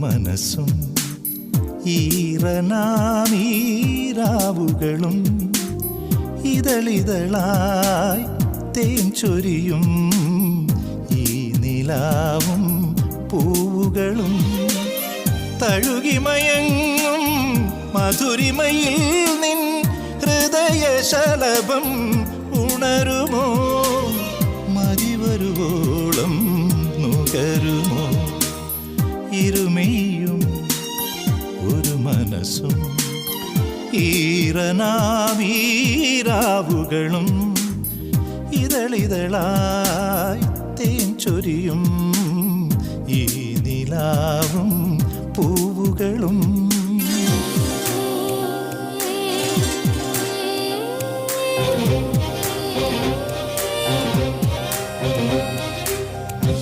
മനസ്സും ഈറനാമീരാവുകളും ഇതളിതളായി തേൻ ചൊരിയും ഈ നിലാവും പൂവുകളും തഴുകിമയങ്ങും മധുരിമയിൽ നിൻ ഹൃദയശലഭം ഉണരുമോ മതിവരുവോളം നുകരുമോ ഇരുമയും ഒരു മനസ്സും ഈറനാമീരാവുകളും ഇതളിതളായി തേൻ ചൊരിയും ഈ നിലാവും